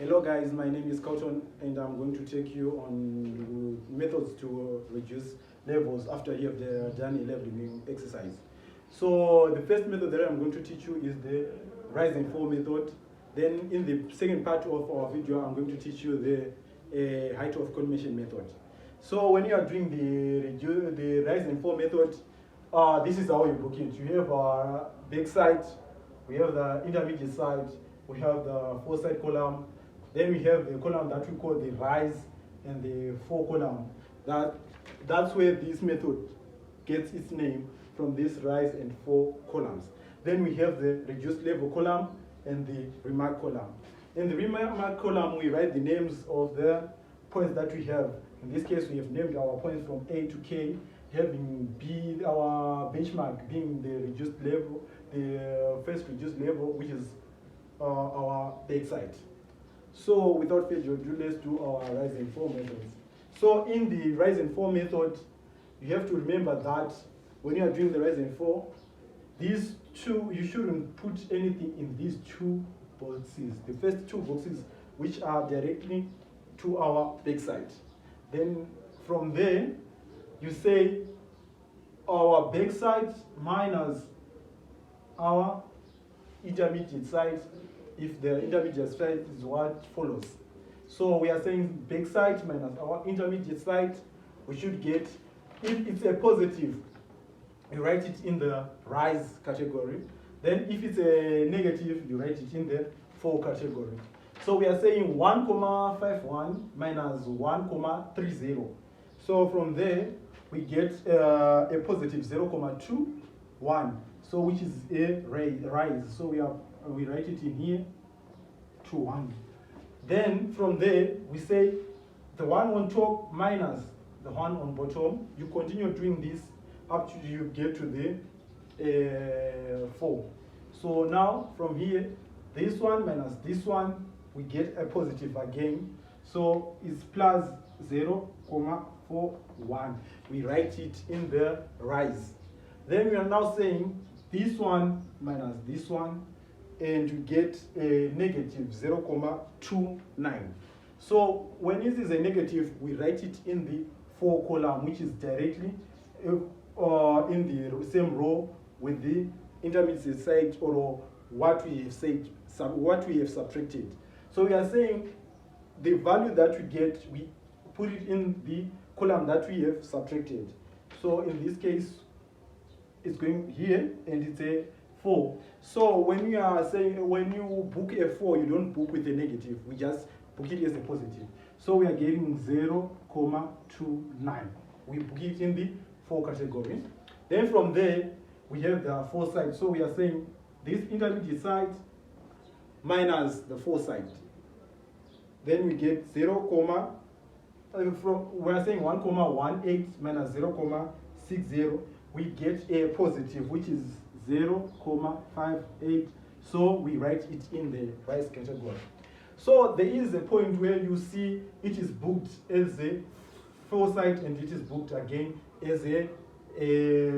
Hello guys, my name is Carlton and I'm going to take you on methods to reduce levels after you have done a leveling exercise. So the first method that I'm going to teach you is the rise and fall method. Then in the second part of our video, I'm going to teach you the height of condensation method. So when you are doing the rise and fall method, this is how you book it. You have our back side, we have the intermediate side, we have the four-side column, then we have the column that we call the rise and the fall column. That's where this method gets its name, from this rise and fall columns. Then we have the reduced level column and the remark column. In the remark column, we write the names of the points that we have. In this case, we have named our points from A to K, having B, our benchmark being the reduced level, the first reduced level, which is our backside. So without further ado, let's do our rise and fall methods. So in the rise and fall method, you have to remember that when you are doing the rise and fall, these two, you shouldn't put anything in these two boxes. The first two boxes, which are directly to our backside. Then from there, you say our backside minus our intermediate side, if the intermediate side is what follows. So we are saying backside minus our intermediate side, we should get, if it's a positive, you write it in the rise category. Then if it's a negative, you write it in the fall category. So we are saying 1,51 minus 1,30. So from there, we get a positive 0,21. So which is a rise. So we write it in here to 1. Then from there, we say the one on top minus the one on bottom. You continue doing this up to you get to the 4. So now from here, this one minus this one, we get a positive again. So it's plus 0,41. We write it in the rise. Then we are now saying this one minus this one, and you get a negative 0,29. So when it is a negative, we write it in the fall column, which is directly in the same row with the intermediate side, or what we have said, what we have subtracted. So we are saying the value that we get, we put it in the column that we have subtracted. So in this case, it's going here and it's a 4. So when you are saying, when you book a 4, you don't book with a negative, we just book it as a positive. So we are getting 0,29. We book it in the 4 category. Then from there, we have the 4 side. So we are saying this intermediate side minus the 4 side. Then we get 0, we are saying 1,18 minus 0,60. We get a positive, which is 0,58. So we write it in the rise category. So there is a point where you see it is booked as a foresight and it is booked again as a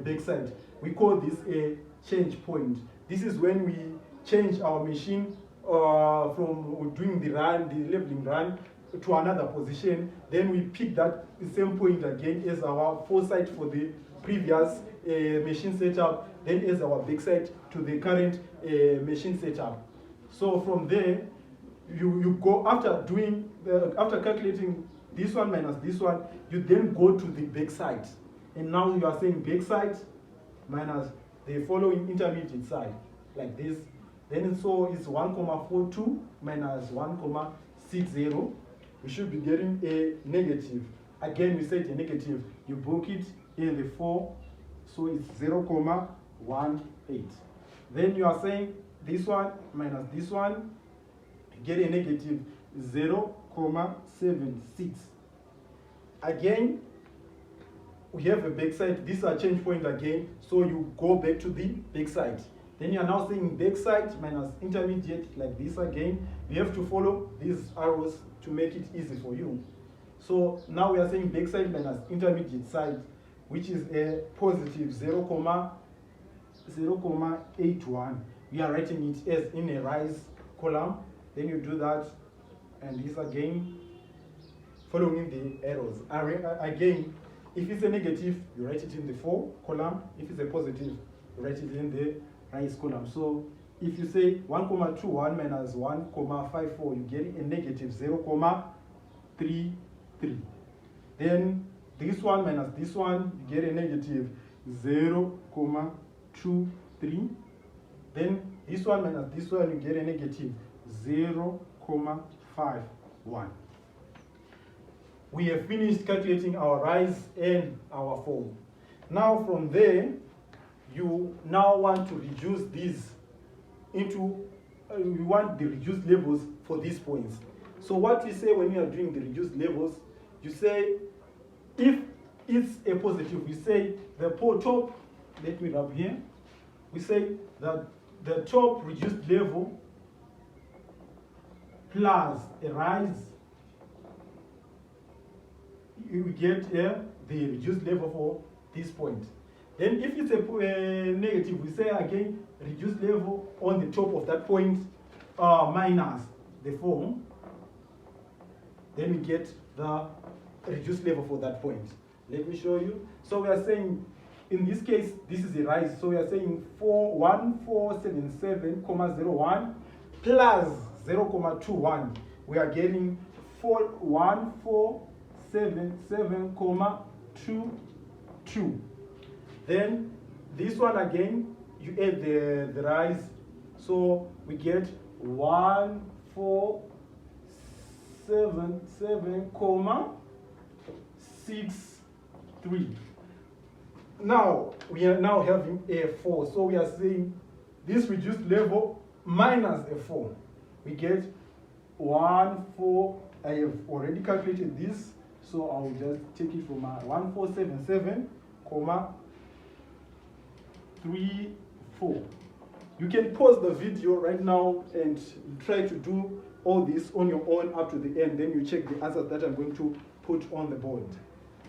backside. We call this a change point. This is when we change our machine from doing the leveling run to another position. Then we pick that same point again as our foresight for the previous machine setup, then as our backside to the current machine setup. So from there, you go after calculating this one minus this one, you then go to the backside, and now you are saying backside minus the following intermediate side, like this. Then so it's 1,42 minus 1,60. We should be getting a negative. Again, we said a negative. You book it in the 4, so it's 0,18. Then you are saying this one minus this one, get a negative 0,76. Again, we have a backside. These are change point again, so you go back to the backside. Then you are now saying backside minus intermediate, like this again. You have to follow these arrows to make it easy for you. So now we are saying backside minus intermediate side, which is a positive 0,81. We are writing it as in a rise column. Then you do that and this again following the arrows. Again, if it's a negative, you write it in the 4 column. If it's a positive, you write it in the right column. So if you say 1,21 minus 1,54, you get a negative 0,33. Then this one minus this one, you get a negative 0,23. Then this one minus this one, you get a negative 0,51. We have finished calculating our rise and our fall. Now from there, you now want to reduce these into, we want the reduced levels for these points. So what we say when you are doing the reduced levels, you say, if it's a positive, we say the top, let me rub here, we say that the top reduced level plus a rise, you get here the reduced level for this point. Then if it's a negative, we say again reduced level on the top of that point minus the form. Then we get the reduced level for that point. Let me show you. So we are saying, in this case, this is a rise. So we are saying 1477,01 plus 0,21. We are getting 1477,22. Then this one again, you add the rise. So we get 1477,63. Now we are now having a 4. So we are saying this reduced level minus a 4. We get 14. I have already calculated this, so I will just take it from 1477,34. You can pause the video right now and try to do all this on your own up to the end. Then you check the answers that I'm going to put on the board.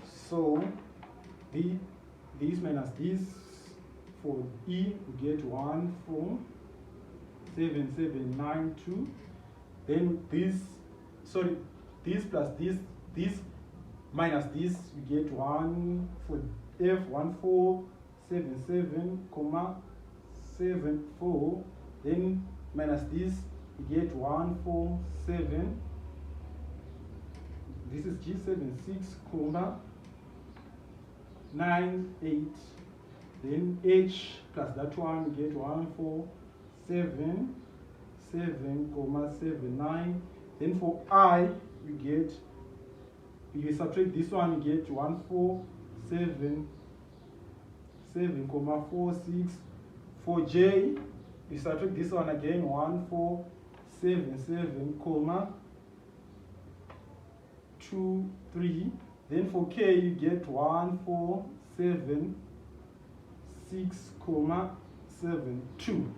So this minus this, for E, we get 147792. Then this plus this minus this, we get 1 for F 1477,74. Then minus this, we get 147. This is G76,98. Then H plus that one, we get 147,7,79. Then for I, you get, you subtract this one, you get 147,7,46. For J, you subtract this one again, 1477,23. Then for K, you get 146,72.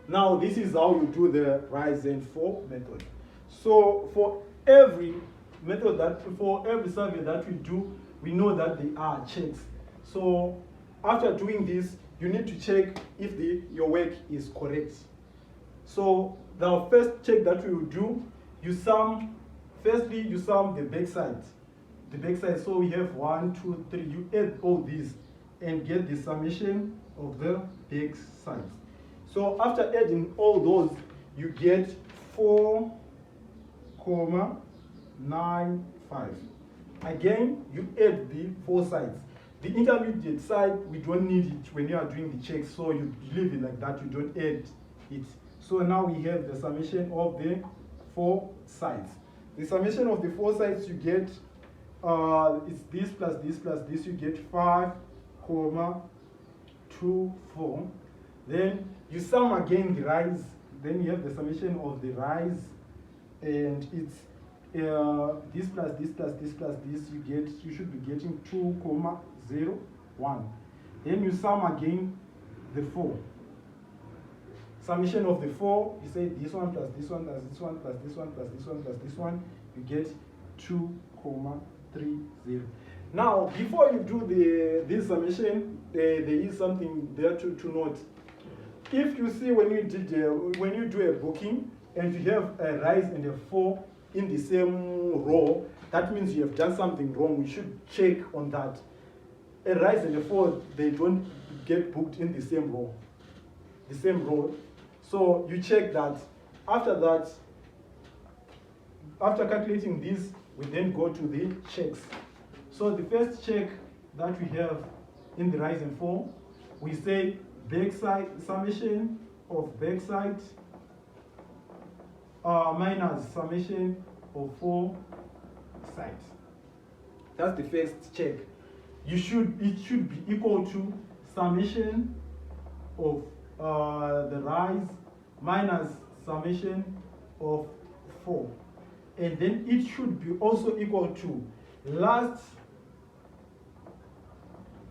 Now this is how you do the rise and fall method. So for every method for every survey that we do, we know that there are checks. So after doing this, you need to check if your work is correct. So the first check that we will do, firstly you sum the backside. The backside, so we have 1, 2, 3, you add all these and get the summation of the backside. So after adding all those, you get 4,95. Again, you add the 4 sides. The intermediate side, we don't need it when you are doing the checks, so you leave it like that, you don't add it. So now we have the summation of the 4 sides. The summation of the 4 sides, you get, it's this plus this plus this, you get 5,24. Then you sum again the rise, then you have the summation of the rise, and it's this plus this plus this plus this, you should be getting 2,01. Then you sum again the 4. Summation of the 4, you say this one plus this one plus this one plus this one plus this one plus this one, you get 2,30. Now, before you do this summation, there is something there to note. If you see when you do a booking, and you have a rise and a fall in the same row, that means you have done something wrong. We should check on that. A rise and a fall, they don't get booked in the same row. The same row. So you check that. After that, after calculating this, we then go to the checks. So the first check that we have in the rise and fall, we say backside summation of backside minus summation of four sides. That's the first check. It should be equal to summation of the rise minus summation of 4. And then it should be also equal to last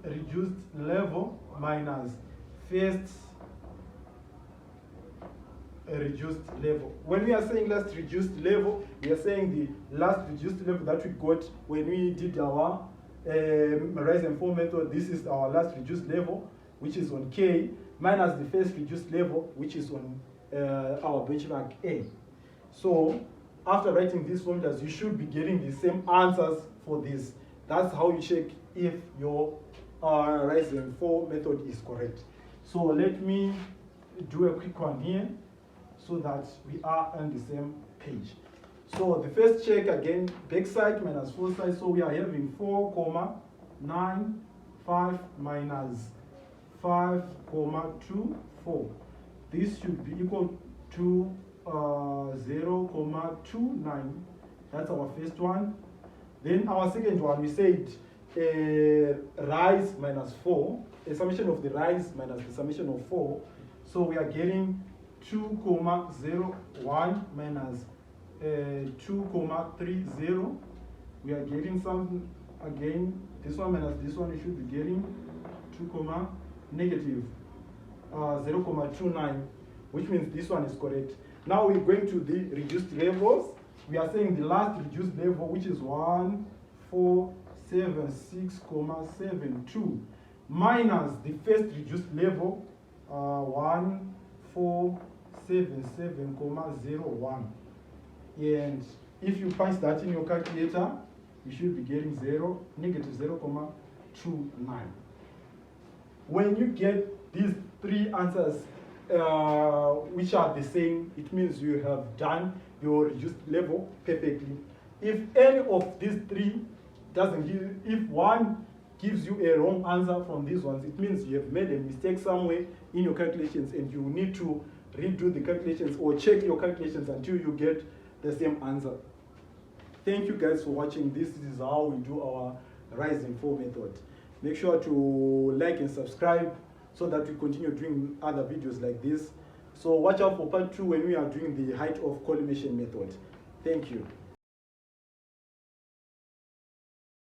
reduced level minus first reduced level. When we are saying last reduced level, we are saying the last reduced level that we got when we did our rise and fall method. This is our last reduced level, which is on K, minus the first reduced level, which is on our benchmark A. So after writing these formulas, you should be getting the same answers for this. That's how you check if your rise and fall method is correct. So let me do a quick one here so that we are on the same page. So the first check again, backside minus foresight. So we are having 4, 9, 5 minus 5, 2, 4. This should be equal to 0,29. That's our first one. Then our second one, we said rise minus 4, a summation of the rise minus the summation of 4. So we are getting 2,01 minus 2,30. We are getting something again. This one minus this one, you should be getting 2, negative 0,29, which means this one is correct. Now we're going to the reduced levels. We are saying the last reduced level, which is 1476,72, minus the first reduced level, 1477,01. And if you punch that in your calculator, you should be getting negative 0,29. When you get these three answers which are the same, it means you have done your reduced level perfectly. If any of these three doesn't give, if one gives you a wrong answer from these ones, it means you have made a mistake somewhere in your calculations and you need to redo the calculations or check your calculations until you get the same answer. Thank you guys for watching. This is how we do our rise and fall method. Make sure to like and subscribe so that we continue doing other videos like this. So watch out for part 2 when we are doing the height of collimation method. Thank you.